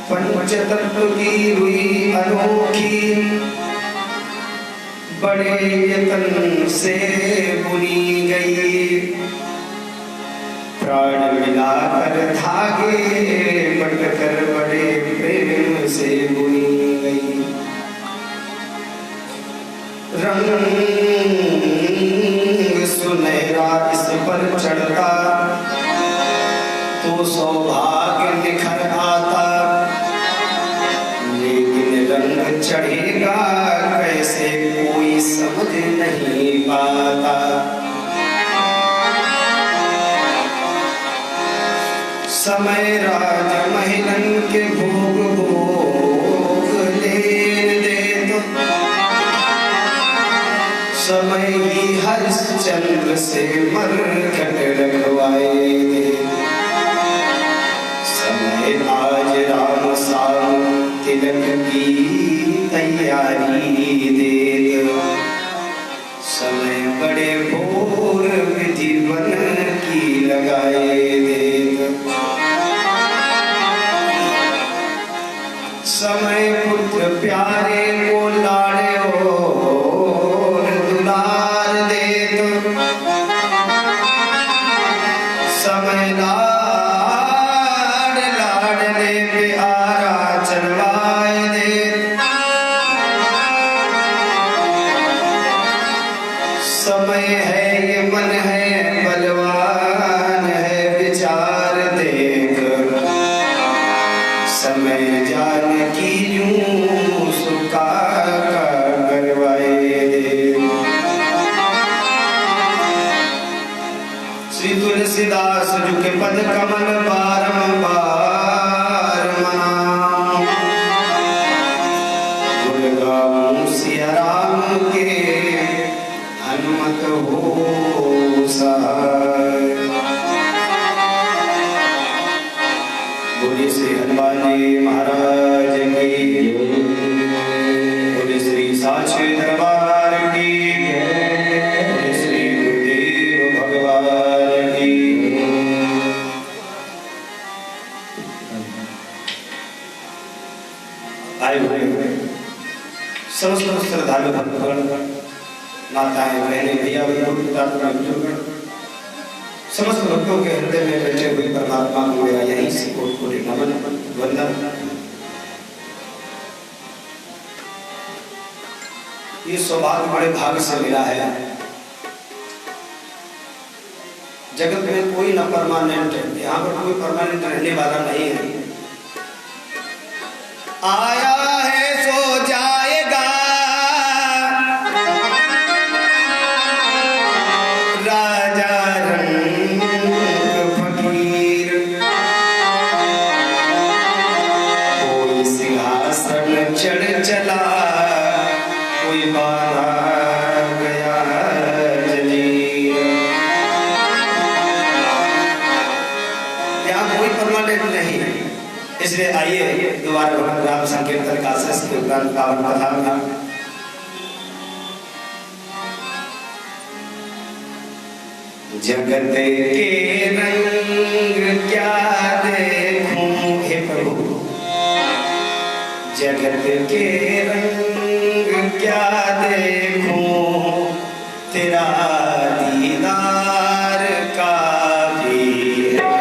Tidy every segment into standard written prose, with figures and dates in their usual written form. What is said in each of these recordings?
पंचतत्व की हुई अनोखी बड़े यतन से बुनी गई, प्राण मिलाकर धागे बटकर बड़े प्रेम से बुनी गई। रंग सुनहरा इस पर चढ़ता तो सौभाग्य निखर आता, रंग चढ़ेगा कैसे कोई समझ नहीं पाता। समय राज महिलन के भोग भोग लेन दे तो समय ही हरिश्चंद्र से मरघट रखवाए दे। समय आज राम साम तिलक की तैयारी दे, समय बड़े भोर विधि वन की लगाए दे। समय पुत्र प्यारे को लाड़े और दुलार दे, समय लाड लाडले पे आरा चलवाए दे। समय है ये मन है बलवान है विचार देख, समय जान की यूं सुखा करवाए दे। श्री तुलसीदास जी के पद कमल बारंबार मनाऊं, गुण गाऊं सिया राम के हनुमत हो सहाय। बोले श्री हनुमान जी महाराज की, बोले श्री साचे दरबार की, बोले श्री गुरुदेव भगवान की। आए हुए समस्त श्रद्धालु भक्तगण, माताएं बहनें भैया समस्त भक्तों के हृदय में बैठे हुए परमात्मा को मेरा यही से कोटि नमन वंदन। ये सौभाग्य बड़े भाग से मिला है। जगत में कोई न परमानेंट है, यहाँ पर कोई परमानेंट रहने वाला नहीं है। आया है सो जाएगा, राजा रंग फकीर, कोई सिंहासन चढ़ चला, कोई बाधा गया जलील। यहाँ कोई परमानेंट नहीं है, इसलिए आइए दोबारा भगवान राम संकीर्तन का आशीष के उपरांत पावन कथा में जगत के रंग क्या देखूं हे प्रभु, जगत के रंग क्या देखूं, तेरा दीदार काफी है।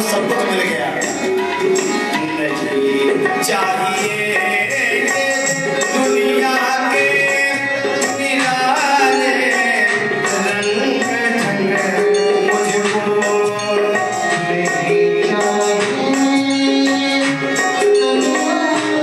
सब कुछ मिल गया, नहीं चाहिए दुनिया के निराले रंग ढंग मुझको, नहीं चाहिए दुनिया के निराले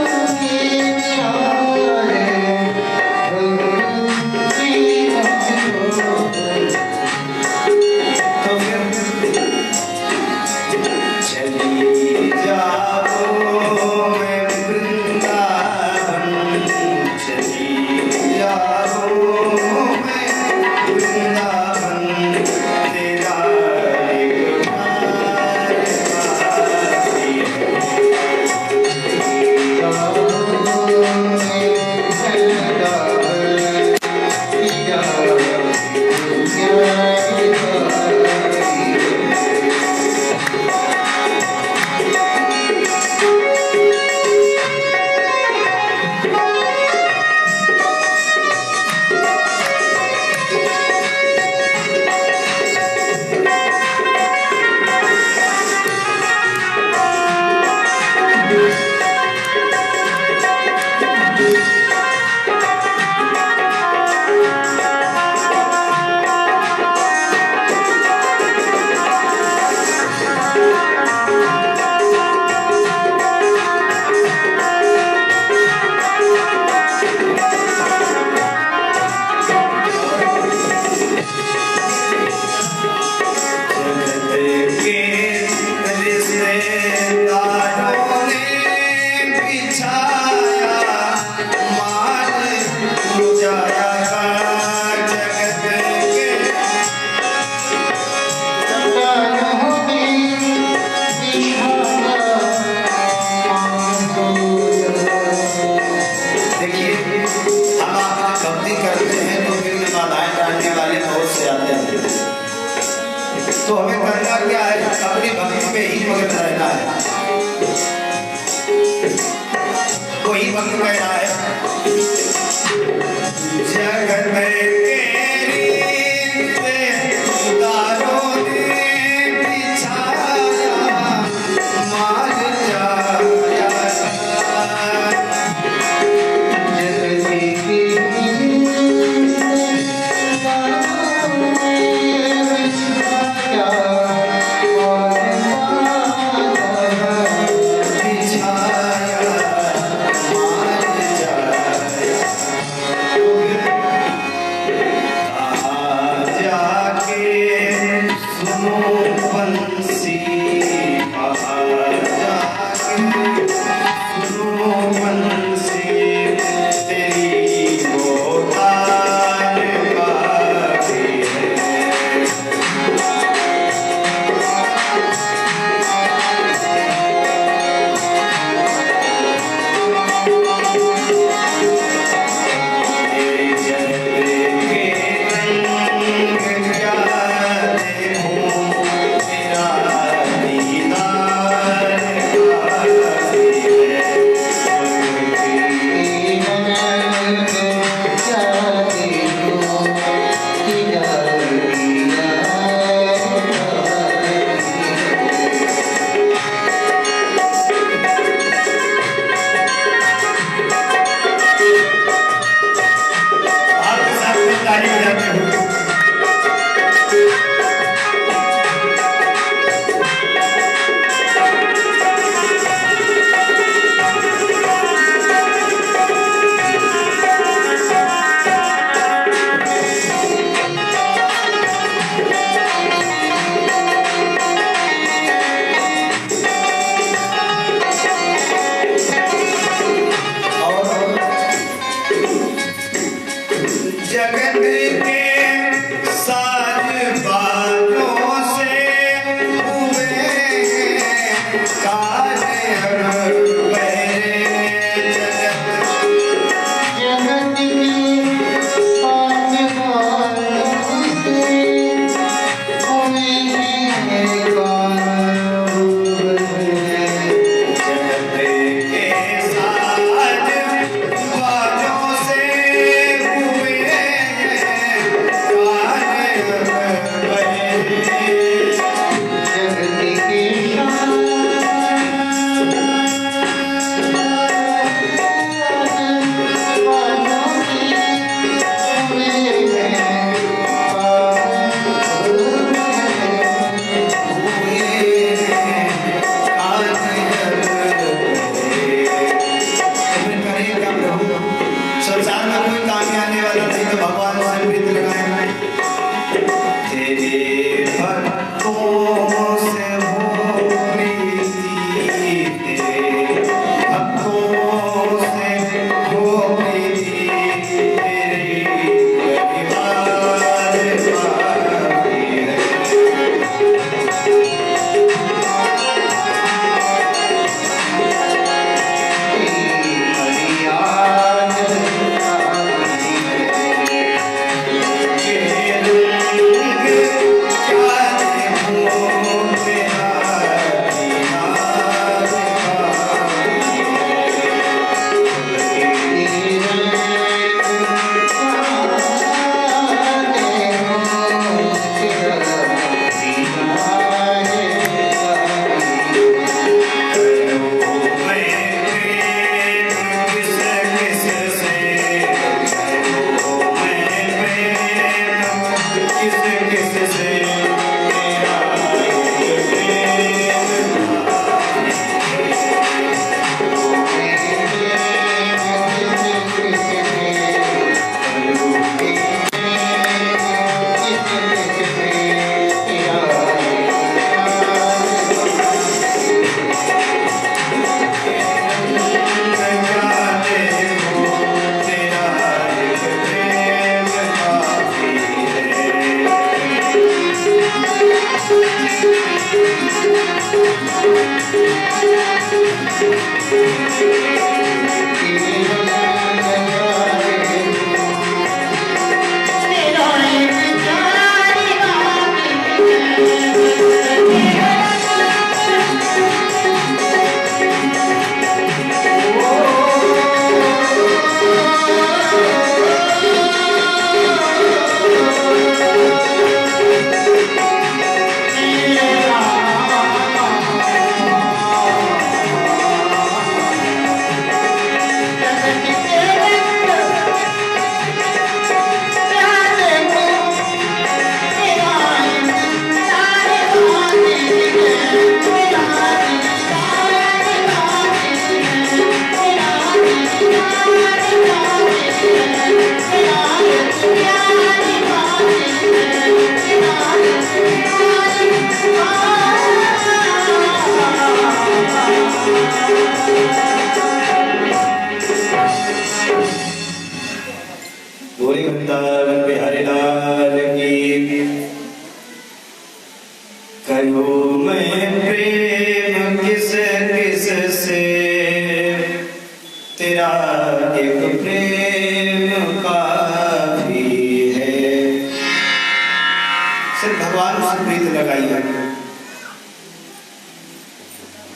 तो हमें करना क्या है? अपनी भक्ति में ही मगन रहना है। वही भक्त कह रहा है जगत में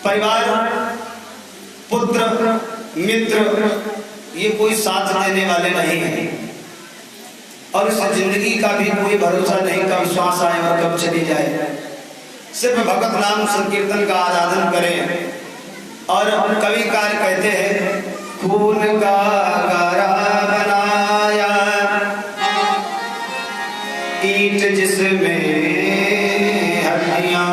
परिवार, पुत्र, मित्र ये कोई साथ देने वाले नहीं है और इस जिंदगी का भी कोई भरोसा नहीं कब श्वास आए और कब चली जाए। सिर्फ भगवत नाम संकीर्तन का आराधन करें। और कविकार कहते हैं खून का गारा बनाया ईंट जिसमें हड्डियां,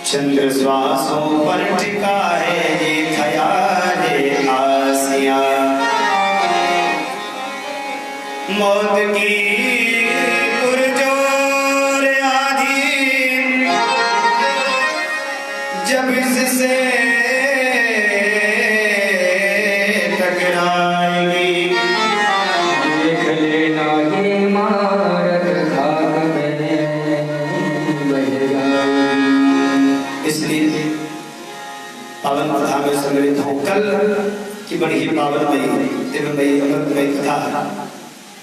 चंद्र श्वासों पर टिका है ये ख्याल आसिया। मौत की पुरजोर आधी जब इससे टकराएगी, देख लेना ये इमारत खाक में बह जाएगी। इसलिए पावन कथा में सम्मिलित हो कल की बड़ी ही पावनमयी दिव्यमयी अमृतमयी कथा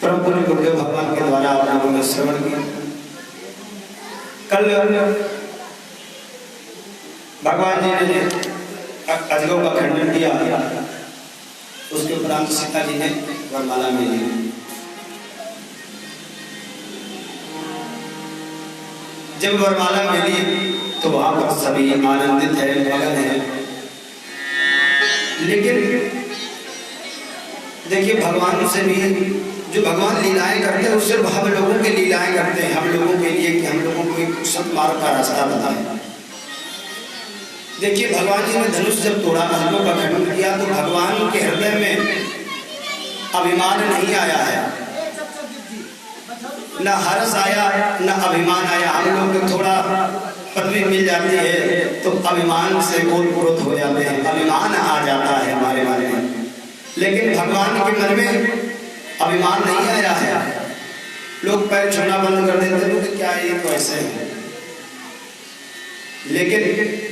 परम पूज्य गुरुदेव भगवान के द्वारा आप लोगों ने श्रवण किया। कल भगवान जी ने अजगरों का खंडन किया, उसके उपरांत सीता जी ने वरमाला मिली। जब वरमाला मिली तो वहां पर सभी आनंदित है, मगन है। लेकिन देखिए भगवान से भी जो भगवान लीलाएं करते हैं उससे हम लोगों के लीलाएं करते हैं, हम लोगों के लिए कि हम लोगों को एक सत्मार्ग का रास्ता बताए। देखिए भगवान जी ने धनुष जब तोड़ा, अजगरों का खंडन किया तो भगवान के हृदय में अभिमान नहीं आया है, न हर्ष आया न अभिमान आया। हम लोग को थोड़ा पदवी मिल जाती है तो अभिमान से ओतप्रोत हो जाते हैं, अभिमान आ जाता है हमारे मन में। लेकिन भगवान के मन में अभिमान नहीं आया है। लोग पैर छूना बंद कर देते हैं तो क्या ये तो ऐसे है। लेकिन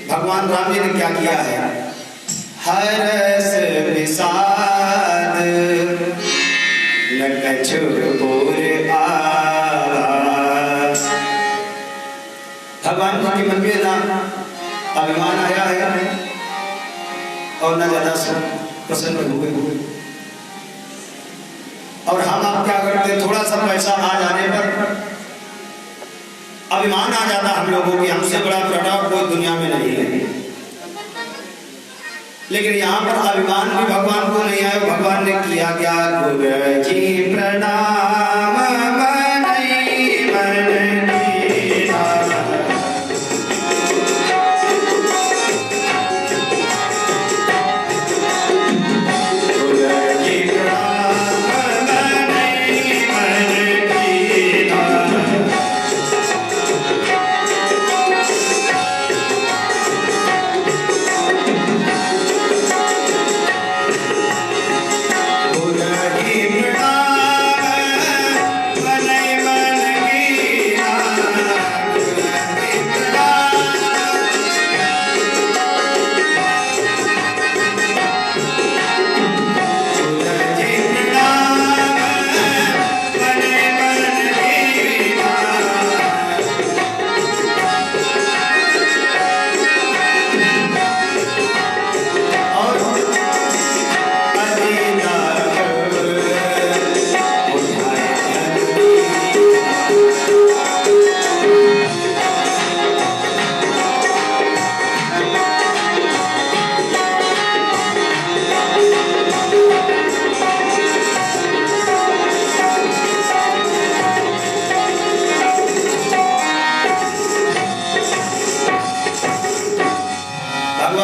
भगवान राम जी ने क्या किया है, हर्ष विषाद न कछु और आवास। भगवान जी के मन में ना अभिमान आया है और न ज्यादा प्रसन्न हुए। और हम आप क्या करते, थोड़ा सा पैसा आ जाने पर अभिमान आ जाता हम लोगों की, हमसे बड़ा प्रताप कोई दुनिया में नहीं है। लेकिन यहाँ पर अभिमान भी भगवान को नहीं आया। भगवान ने किया क्या, गुरु जी प्रणाम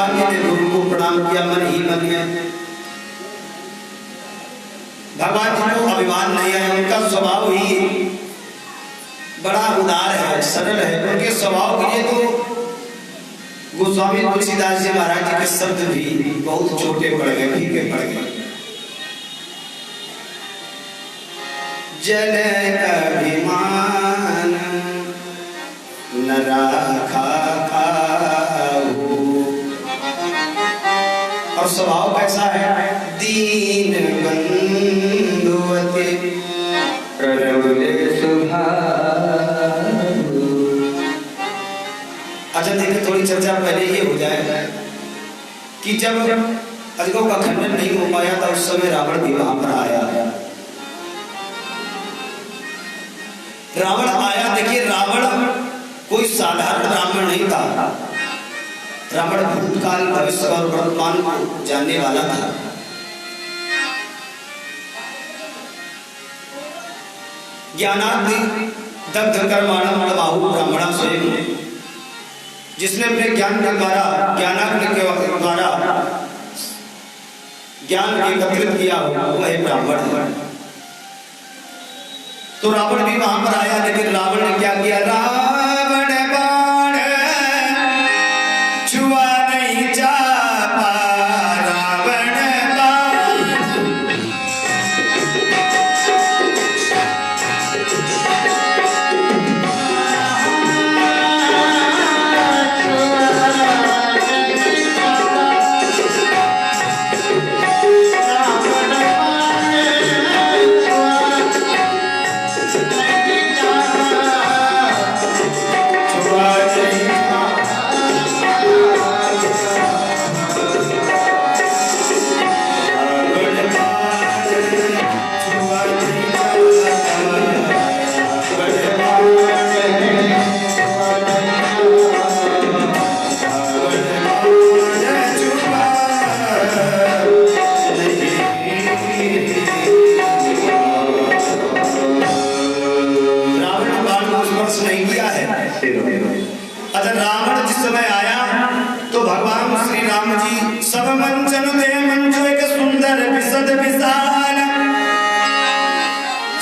भगवान जी ने गुरु को प्रणाम किया मन ही मन में। भगवान जी को अभिमान नहीं है, उनका स्वभाव ही बड़ा उदार है, सरल है। उनके स्वभाव के लिए तो गोस्वामी तुलसीदास जी महाराज जी के शब्द भी बहुत छोटे पड़ गए, फीके पड़ गए। जन अभिमान न राखा काहू, और स्वभाव कैसा है? दीन बंधुवते प्रबुले सुभाऊ। अच्छा देखिए, थोड़ी चर्चा पहले ये हो जाए कि जब अजगों का खंडन नहीं हो पाया था उस समय रावण भी वहां पर आया। रावण आया, देखिए रावण कोई साधारण रावण नहीं था। रावण भूतकाल भविष्य और वर्तमान को जानने वाला था। ज्ञानाग्नि दग्ध कर्माणं तमाहु ब्राह्मणा स्वयं, जिसने अपने ज्ञान के द्वारा, ज्ञानाग्नि के द्वारा ज्ञान एकत्रित किया हो वह ब्राह्मण है। तो रावण भी वहां पर आया, लेकिन रावण ने क्या किया? रावण बाण छुआ नहीं चापा, रावण बाण।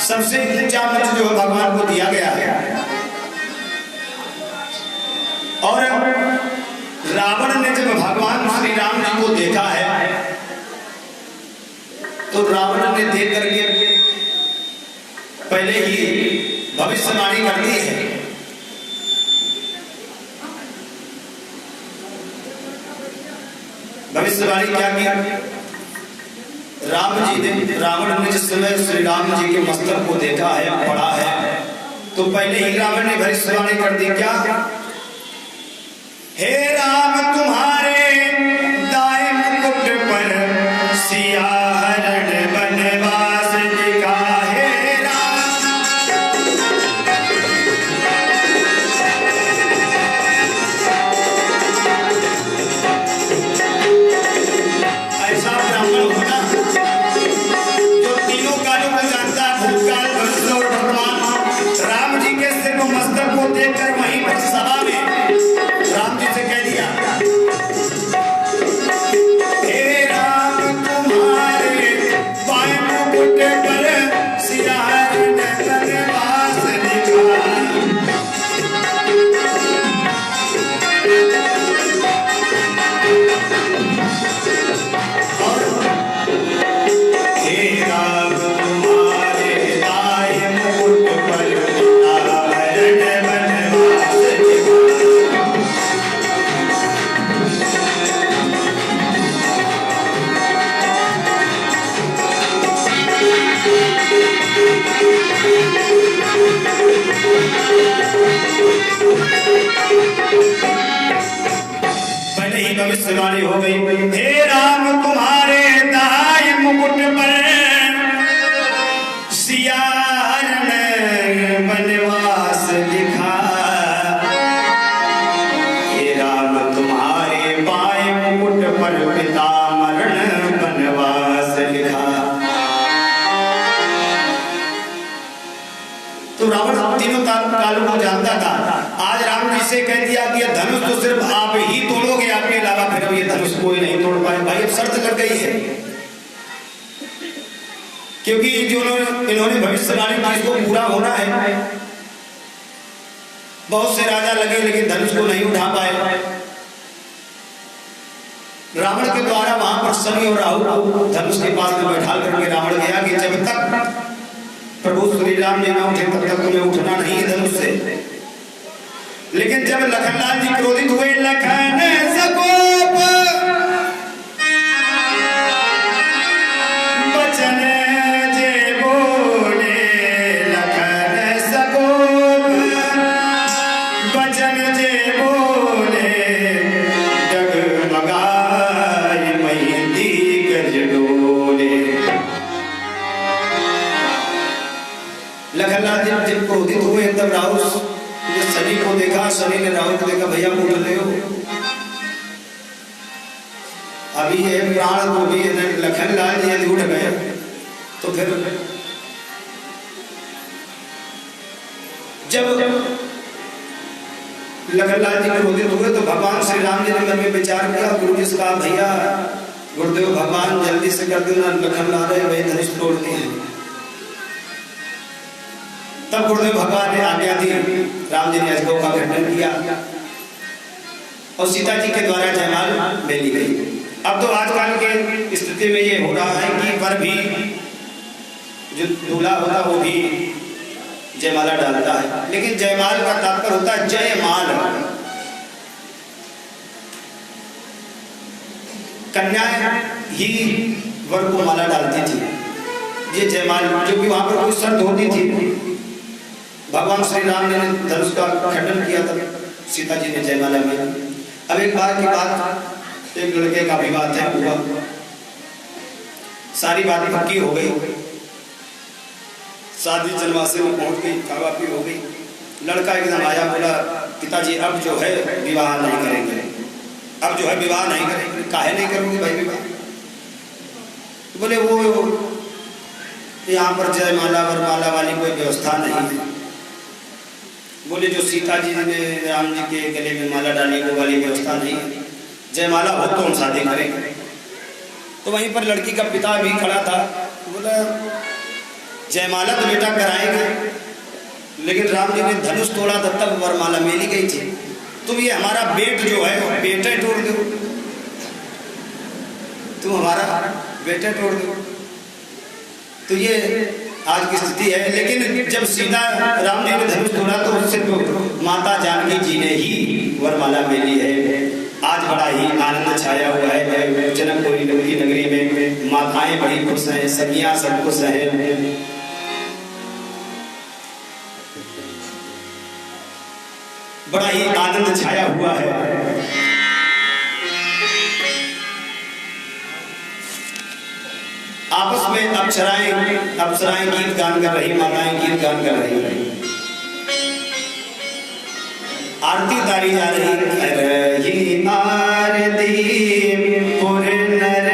सबसे ऊंचा मंच जो भगवान को दिया गया है। और रावण ने जब भगवान श्री राम जी को देखा है तो रावण ने देख करके पहले ही भविष्यवाणी कर दी है। भविष्यवाणी क्या की? राम जी ने, रावण ने जिस समय श्री राम जी के मस्तक को देखा है, पढ़ा है, तो पहले ही रावण ने भविष्यवाणी कर दी। क्या? हे राम तुम्हारे दाएं मुकुट पर सिया हरण बनवास लिखा है। राम ऐसा ब्राह्मण होना जो तीनों कालों को जानता, भूतकाल भविष्य और वर्तमान। राम जी के सिर्फ मस्तक को देखकर वहीं पर सभा में राम जी से कह दिया, हे राम तुम्हारे बाएं मुकुट पर सिया हरण बनवास लिखा। हे राम तुम्हारे दाएं मुकुट पर सिया हरण बनवास लिखा। पहले ही भविष्यवाणी हो गई। हे राम तुम्हारे दाएं मुकुट पर सिया हरण बनवास लिखा। हे राम तुम्हारे बाएं मुकुट पर पिता मरण बनवास लिखा। तो रावण तीनों कालों को जानता था। आज राम जी से कह दिया कि धनुष तो सिर्फ आप ही तोड़ोगे, आपके अलावा फिर अब ये धनुष कोई नहीं तोड़ पाए। भाई अब शर्त लग गई है, क्योंकि जो इन्होंने भविष्यवाणी की इसको पूरा होना है। बहुत से राजा लगे लेकिन धनुष को नहीं उठा पाए। रावण के द्वारा वहां पर शनि और राहु को धनुष के पास में बैठा करके रावण गया कि जब तक प्रभु श्री राम जी न उठे तब तक तुम्हें उठना नहीं है धनुष से। लेकिन जब लखनलाल जी क्रोधित हुए, लखन सकोप बचन जे बोले, लखन सकोप बचन जे बोले, डगमगाए मेहंदी गज डोले। लखनलाल जी जब क्रोधित हुए तब राहु शनि को देखा, शनि ने राहु को देखा, भैया उठ रहे हो, अभी ये प्राण को भी लखनलाल जी यदि उठ गए तो फिर जब लखनलाल जी क्रोधित हुए तो भगवान श्री राम जी ने मन में विचार किया, गुरु जी से कहा, भैया गुरुदेव भगवान जल्दी से कर देना, लखनलाल वही धनुष तोड़ दिए हैं। तब गुरुदेव भगवान ने आज्ञा दी, राम जी ने अजगों का खंडन किया और सीता जी के द्वारा जयमाल बेली गई। अब तो आजकल के स्थिति में ये हो रहा है कि वर भी जो दूल्हा होता वो भी जयमाला डालता है, लेकिन जयमाल का तात्पर्य होता है जयमाल। कन्याएं ही वर को माला डालती थी, ये जयमाल, क्योंकि वहां पर कोई शर्त होती थी। भगवान श्री राम ने धनुष का खंडन किया तब सीता जी ने जयमाला में। अब एक बार की बात, एक लड़के का विवाह है हुआ, सारी बात पक्की हो गई, शादी जनवासे में पहुंच गई, खावा पी हो गई। लड़का एकदम आया, बोला पिताजी अब जो है विवाह नहीं करेंगे, अब जो है विवाह नहीं करेंगे। काहे नहीं करोगे भाई विवाह? बोले वो यहाँ पर जयमाला वरमाला वाली कोई व्यवस्था नहीं है। बोले जो सीता जी ने राम जी के गले में माला डाली वो वाली व्यवस्था नहीं है, जयमाला हो तो हम शादी करेंगे। तो वहीं पर लड़की का पिता भी खड़ा था, बोला जयमाला तो बेटा कराएंगे, लेकिन राम जी ने धनुष तोड़ा था तब वरमाला मेली गई थी, तुम ये हमारा बेट जो है बेटे तोड़ दो, तुम हमारा बेटे तोड़ दो। तो ये आज की स्थिति है। लेकिन जब सीता राम जी ने धनुष तोड़ा तो उससे तो माता जानकी जी ने ही वरमाला मेली है। आज बड़ा ही आनंद छाया हुआ है जनकपुर की नगरी में, माताएं बड़ी खुश हैं, सखियां सब खुश हैं। बड़ा ही आनंद छाया हुआ है। आपस में अप्सराएं गीत गान कर रही, माताएं गीत गान कर रही, आरती तारी जा रही, आरती पुर नर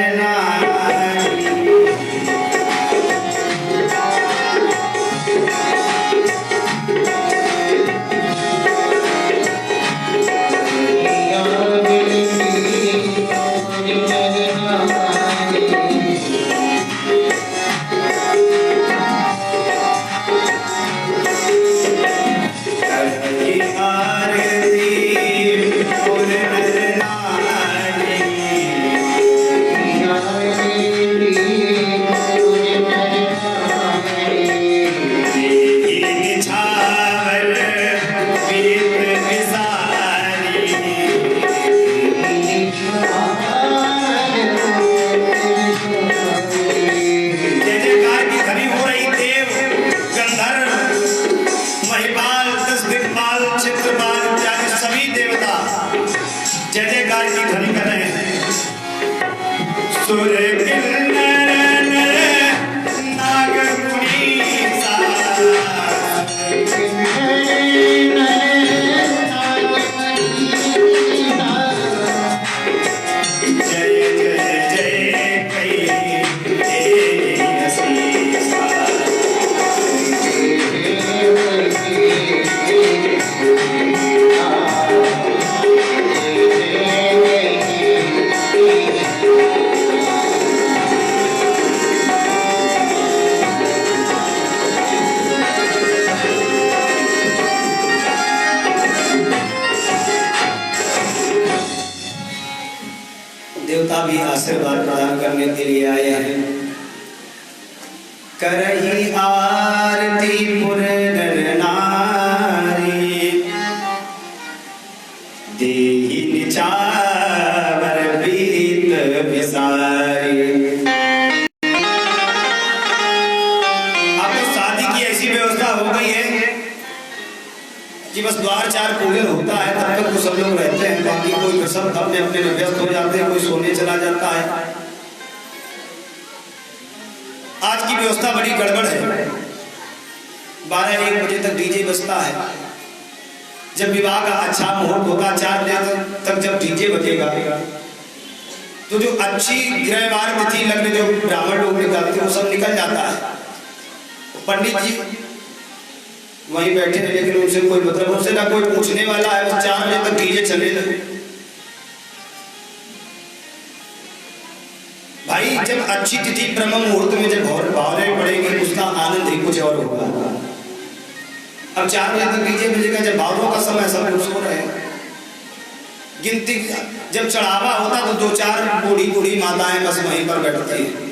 देवता भी आशीर्वाद प्रदान करने के लिए आए हैं। करही आरती पुर नर नारी, देहि निचावर बीत बिसारी। अब तो शादी की ऐसी व्यवस्था हो गई है कि बस द्वार चार पूजन होता है, तब तक तो सब लोग रहते हैं, बाकी कोई सब अपने अपने में व्यस्त हो जाते हैं, कोई सोने चला जाता है। आज की व्यवस्था बड़ी गड़बड़ है। 12-1 बजे तक डीजे बजता है। जब विवाह का अच्छा मुहूर्त होता 4 बजे तक जब डीजे बजेगा तो जो अच्छी ग्रहवार तिथि लग्न जो ब्राह्मण लोग निकालते वो सब निकल जाता है। पंडित जी वहीं बैठे हैं, लेकिन उनसे कोई मतलब, उनसे ना कोई पूछने वाला है। 4 बजे तक डीजे चले लगे। भाई जब अच्छी तिथि ब्रह्म मुहूर्त में जब भावनाएं पड़ेंगी उसका आनंद ही कुछ और होगा। अब 4 बजे तक डीजे बजेगा, जब भावों का समय सब लोग सो रहे हैं। गिनती जब चढ़ावा होता तो 2-4 बूढ़ी बूढ़ी माताएं बस वहीं पर बैठती है,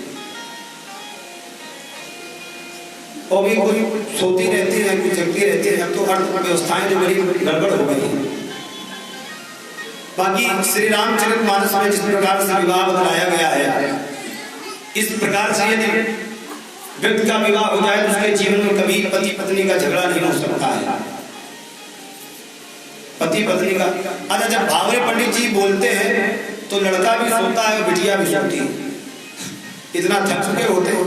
वो भी कोई सोती रहती है, कोई जगती रहती है। अब तो अर्थव्यवस्थाएं जो बड़ी गड़बड़ हो गई है। बाकी श्री रामचरितमानस में जिस प्रकार से विवाह बतलाया गया है, इस प्रकार से यदि व्यक्ति का विवाह हो जाए तो उसके जीवन में कभी पति पत्नी का झगड़ा नहीं हो सकता है। पति पत्नी का अच्छा, जब भावरे पंडित जी बोलते हैं तो लड़का भी सोता है और बिटिया भी सोती है, इतना थक चुके होते हैं।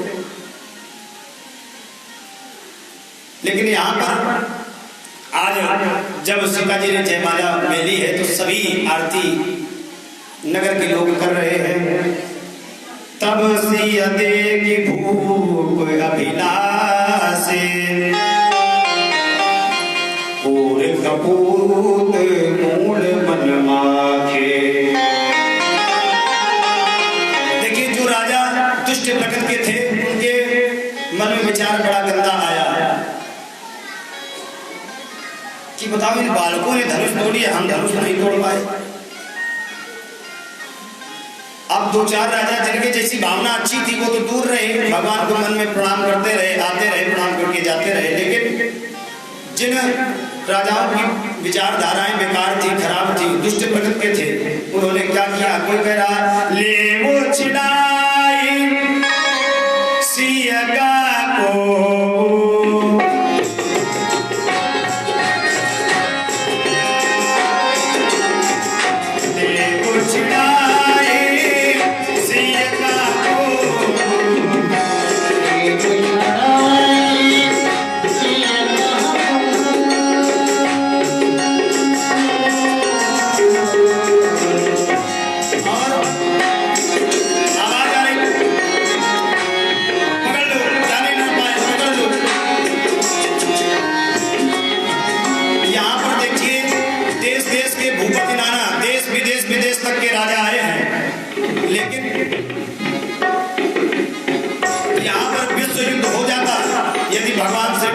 लेकिन यहाँ पर आज जब सीता जी ने जयमाला मेली है तो सभी आरती नगर के लोग कर रहे हैं। तब सिया देगी भूप अभिलाषे, और कपूत मूल मन माखे। देखिए जो राजा दुष्ट प्रकृति के थे उनके मन में विचार बड़ा गंदा आया कि बताओ इन बालकों ने धनुष तोड़ी, हम धनुष नहीं तोड़ पाए। अब 2-4 राजा जिनके जैसी भावना अच्छी थी वो तो दूर रहे, भगवान को मन में प्रणाम करते रहे, आते रहे, प्रणाम करके जाते रहे। लेकिन जिन राजाओं की विचारधाराएं बेकार थी, खराब थी, दुष्ट प्रकृति के थे, उन्होंने क्या किया? कोई कह रहा ले वो छिड़ाई सियगा को,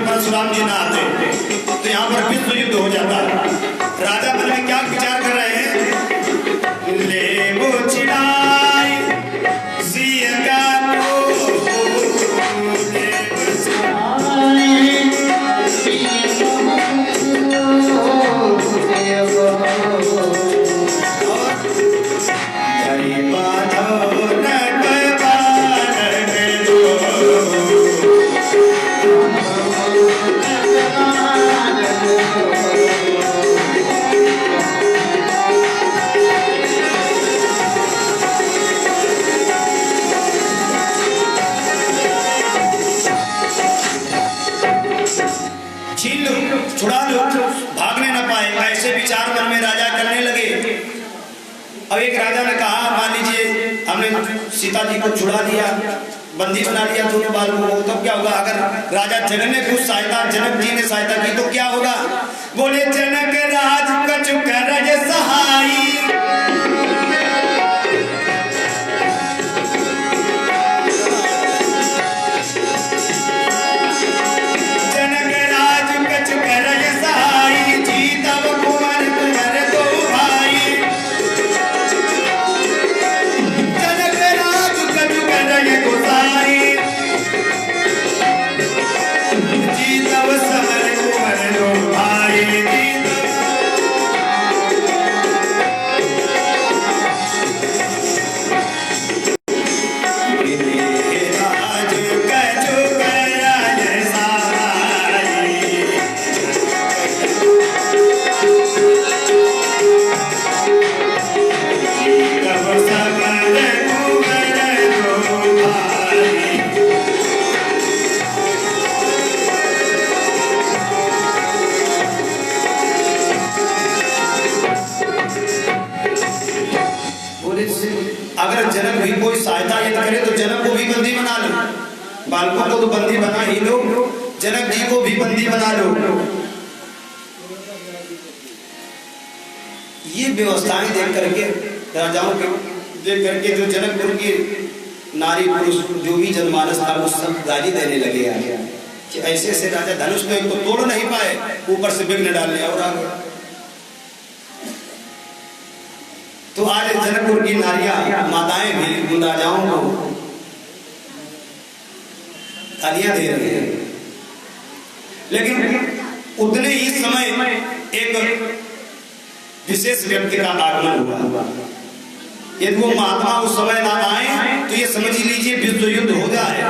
परशुराम जी ना आते तो यहाँ पर विश्व युद्ध हो जाता। राजा मन में क्या विचार कर रहे हैं? ले वो छिड़ाई सियगा को, ले वो छिड़ाई धरी बाधो छुड़ा लो, भागने न पाए, ऐसे विचार मन में राजा करने लगे। अब एक राजा ने कहा मान लीजिए हमने सीता जी को छुड़ा लिया, बंदी बना लिया दोनों बालकों को, तब क्या होगा? अगर राजा जनक ने कुछ सहायता, जनक जी ने सहायता की तो क्या होगा? बोले जनक राज कछु करज सहाई, बोले अगर जनक भी कोई सहायता यदि करे तो जनक को भी बंदी बना लो, बालकों को तो बंदी बना ही लो, जनक जी को भी बंदी बना लो। ये व्यवस्थाएं देख करके राजाओं के देख करके जो जनकपुर की नारी पुरुष जो भी जनमानस था वो सब गाली देने लगे आगे कि ऐसे ऐसे राजा धनुष को एक तो तोड़ नहीं पाए, ऊपर से विघ्न डालने और आ गए। तो आज जनकपुर की नारियां माताएं भी उन राजाओं को गालियां दे रही हैं। लेकिन उतने ही समय एक विशेष व्यक्ति का आगमन हुआ। यदि वो महात्मा उस समय ना आए तो ये समझ लीजिए विश्व युद्ध हो जाए।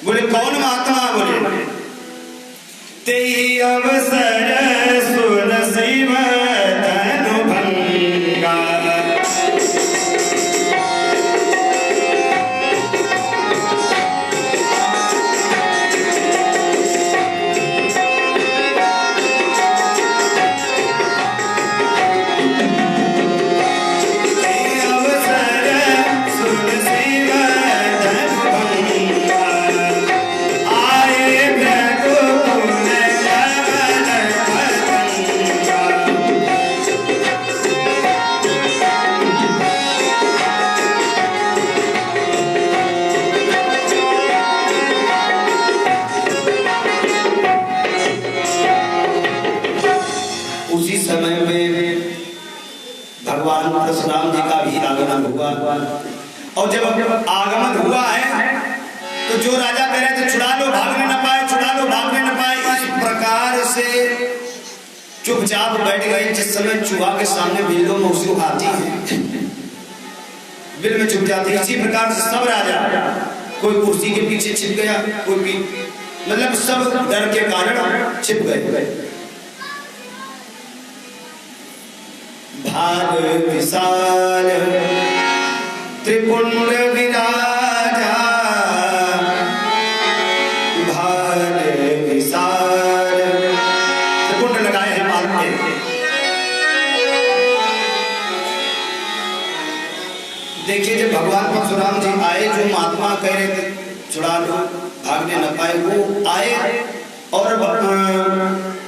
बोले कौन महात्मा? बोले तेई अवसर सुन शिव धनु भंगा। उसी समय में भगवान परशुराम जी का भी आगमन हुआ। और जब आगमन हुआ है तो जो राजा कह रहे थे छुड़ा लो भागने न पाए, छुड़ा लो भागने न पाए, इस प्रकार से चुपचाप बैठ गए। जिस समय चूहा के सामने बिल्लो मौसी आती है, बिल में छुप जाती है, इसी प्रकार से सब राजा कोई कुर्सी के पीछे छिप गया, कोई मतलब सब डर के कारण छिप गए। भाग विशाल त्रिपुंड विराजा, भाग विशाल त्रिपुंड लगाए हैं माल पे। देखिए जब भगवान परशुराम जी आए, जो महात्मा कह रहे थे छुड़ा लो भागने न पाए, वो आए और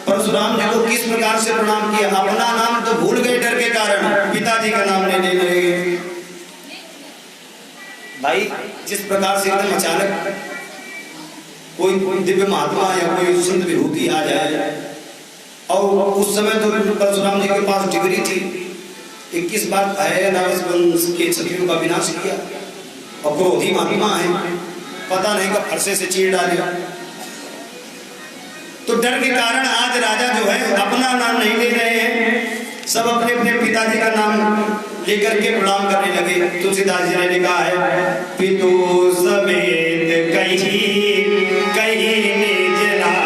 परशुराम जी को किस प्रकार से प्रणाम किया। अपना नाम तो भूल गए डर के कारण, पिताजी का नाम लेने लगे। भाई जिस प्रकार से एकदम अचानक कोई दिव्य महात्मा या कोई संत विभूति आ जाए, और उस समय तो परशुराम जी के पास डिग्री थी, 21 बार नारस वंश के क्षत्रियों का विनाश किया, और क्रोधी महात्मा है, पता नहीं कब फरसे से चीर डाले। तो डर के कारण आज राजा जो है अपना नाम नहीं ले रहे हैं, सब अपने अपने पिताजी का नाम लेकर के प्रणाम करने लगे। तुलसीदास जी ने लिखा है पितु समेत कहीं कहीं निज नाम।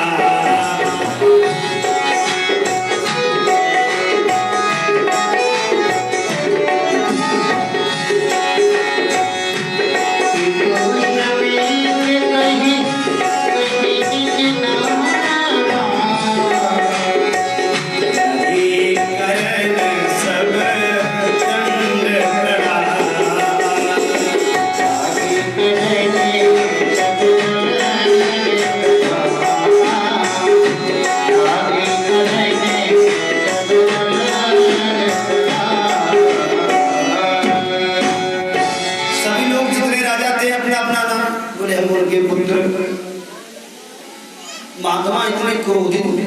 महात्मा इतने क्रोधित हुए।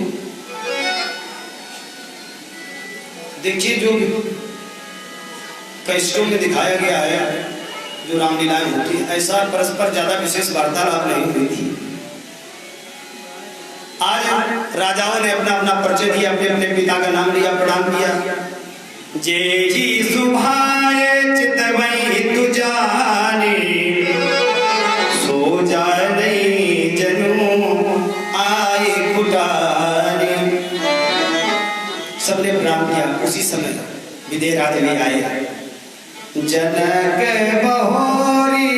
देखिए जो कैसेटों में दिखाया गया है, जो रामलीलाएं होती है, ऐसा परस्पर ज्यादा विशेष वार्तालाप नहीं हुई थी। आज राजाओं ने अपना अपना परिचय दिया, अपने अपने पिता का नाम लिया, प्रणाम किया। जय जी सुभाए चितवई तु जाने, सो जाने जनु आए कुटाने। सबने प्रणाम किया। उसी समय विदेह राज में आए। जनक बहोरी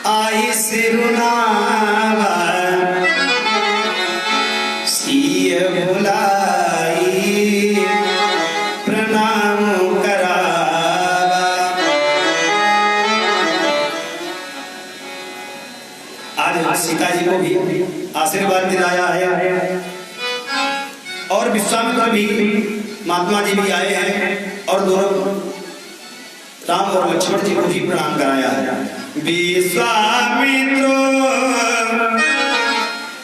आई सिरुनावा, सिय बुलाई प्रणाम करावा। सीता जी को भी आशीर्वाद दिलाया है और विश्वामित्र भी, महात्मा जी भी आए हैं और दोनों राम और लक्ष्मण जी को भी प्रणाम कराया है। विश्वामित्र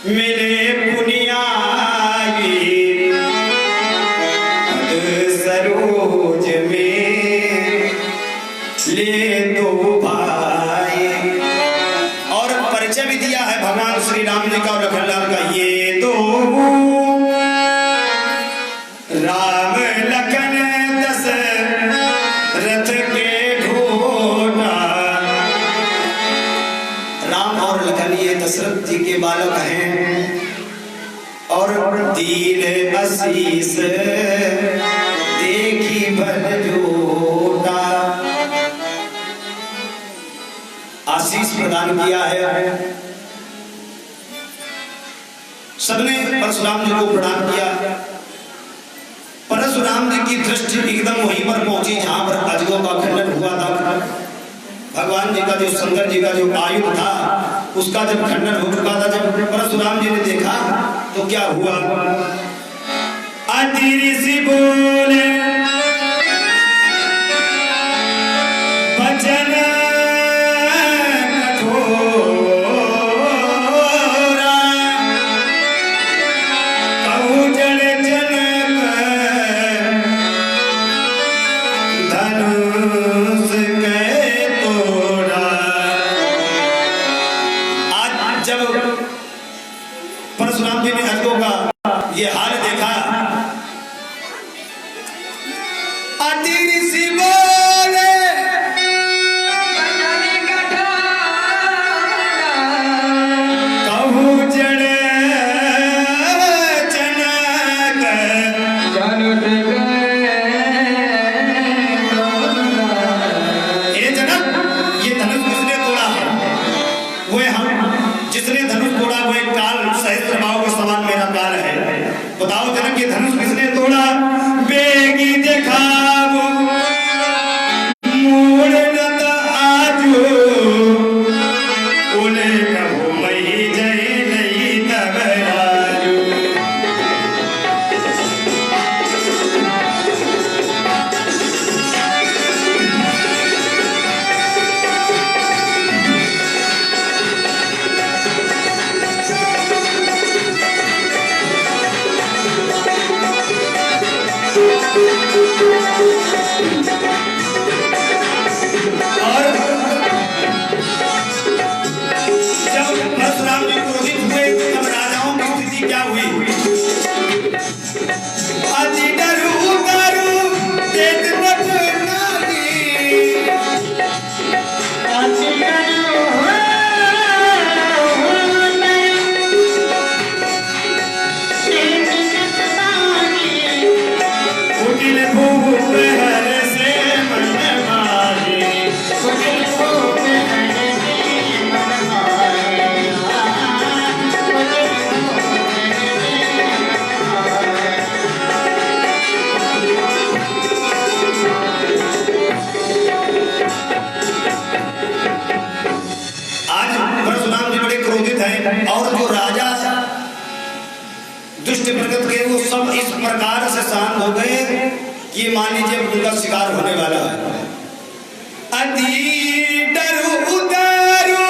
मिले पुनियाई सरोज में ले दो भाई, और परिचय भी दिया है भगवान श्री राम जी का और लखनलाल का। ये दो राम लखन दशरथ के ढोना, राम और लखन ये दशरथ जी के बालक हैं और दीन आशीष देखी भल जोटा, आशीष प्रदान किया है। सबने परशुराम जी को प्रणाम किया। परशुराम जी की दृष्टि एकदम वहीं पर पहुंची जहां पर अजगों का खंडन हुआ था। भगवान जी का जो शंकर जी का जो आयुध था उसका जब खंडन हो चुका था, जब परशुराम जी ने देखा तो क्या हुआ? अति ऋषि बोले वचन परशुराम जी ने अजगों का ये हाल देखा। अति ऋषि बोले कहूँ जड़ जनक ये जनक, ये धनुष किसने तोड़ा है? वो हम जिसने धनुष तोड़ा वो एक काल सहस्त्र भाव के समान मेरा काल है। बताओ जनक ये धनुष किसने तोड़ा? बेगी देखावो मूड़ नत आजो बोले कहो मही जय नहीं तब राजू। और जब परशुराम जी क्रोधित हुए तब राजाओं की स्थिति क्या हुई? अति डरू डरू तेज नभ नागी, अति डरू कुटिल भूप हर से मन मारे, कुटिल भूप हर से मन मारे, आज परशुराम जी बड़े क्रोधित हैं और जो राजा दुष्ट प्रकृति के वो सब इस प्रकार से शांत हो गए कि मान लीजिए उनका शिकार होने वाला है। अति डरू उतारू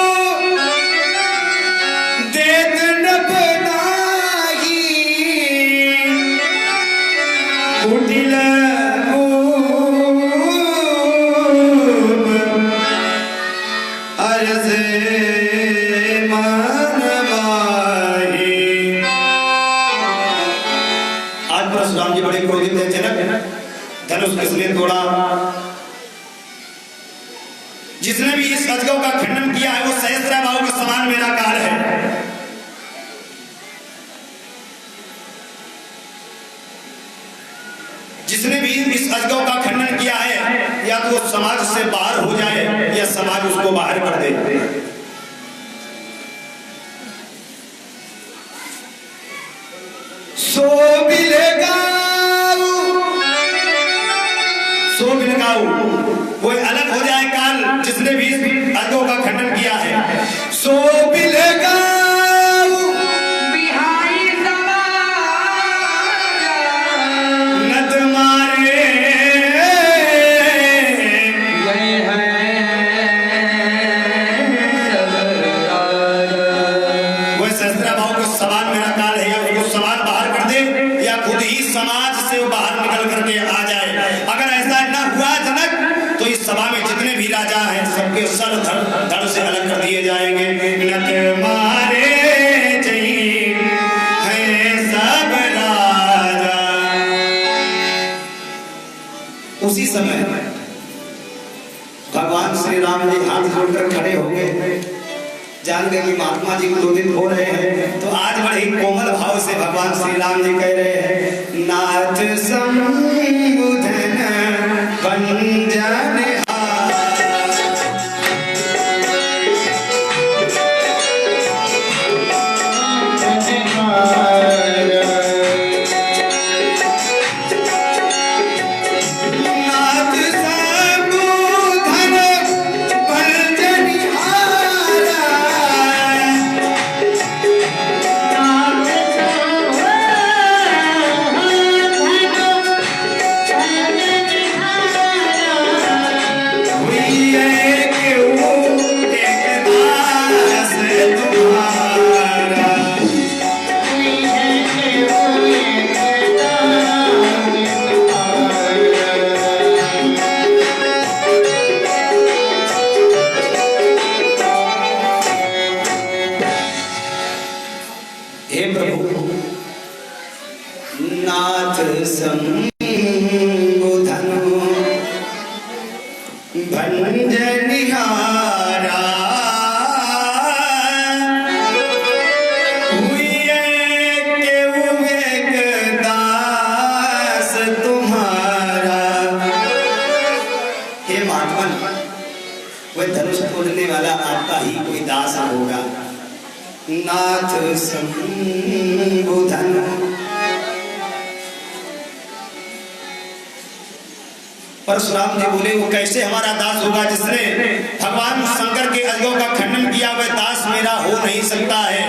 देत नभ नागी, कुटिल अरज मन माही। आज परशुराम जी बड़े क्रोधित हैं। जनक धनुष किसने तोड़ा? जिसने भी इस अजगव का खंडन किया है वो सहस्त्र भाव के समान मेरा काल है। जिसने भी इस अजगव का खंडन किया है या तो वो समाज से बाहर हो जाए या समाज उसको बाहर कर दे। सो बिलगाऊ वो अलग हो जाए काल जिसने भी अजगव का खंडन किया है। सो बिलगाऊ जितने भी राजा हैं सबके सर धड़ से अलग कर दिए जाएंगे। नत मारे जहीं हैं सब राजा। उसी समय भगवान श्री राम जी हाथ जोड़कर खड़े हो गए, जान गए कि महात्मा जी क्रोधित हो रहे हैं। तो आज बड़े ही कोमल भाव से भगवान श्री राम जी कह रहे हैं, नाथ संबुधन भंजन नाथ संबुधन। परशुराम जी बोले, वो कैसे हमारा दास होगा जिसने भगवान शंकर के अजगों का खंडन किया, वह दास मेरा हो नहीं सकता है।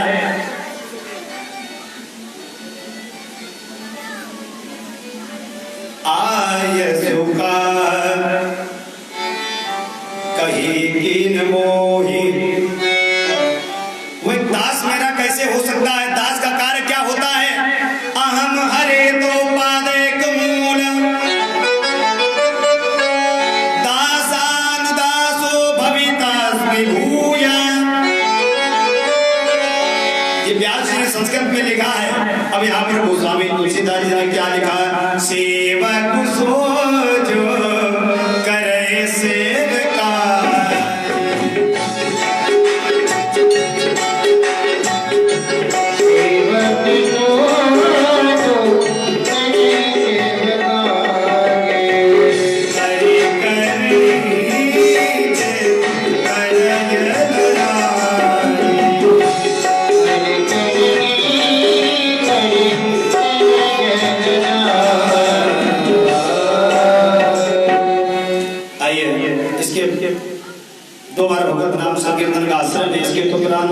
आय सुका कही कीन मोही, कैसे हो सकता है? दास का कार्य क्या होता है? अहम हरे तो पादेक मूल दासानुदासो भवितास्मि भूया। ये व्यास जी ने संस्कृत में लिखा है। अब यहाँ पर गोस्वामी तुलसीदास जी ने क्या लिखा है? सेवक सो जो करे सेवका, संकीर्तन का आश्रम है। इसके तुकाराम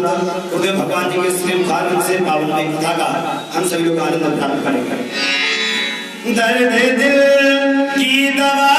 गुरुदेव भगवान जी के श्री मुखारविंद से पावन में कथा का हम सभी लोग आनंद प्राप्त करेंगे। दर्द दिल की दवा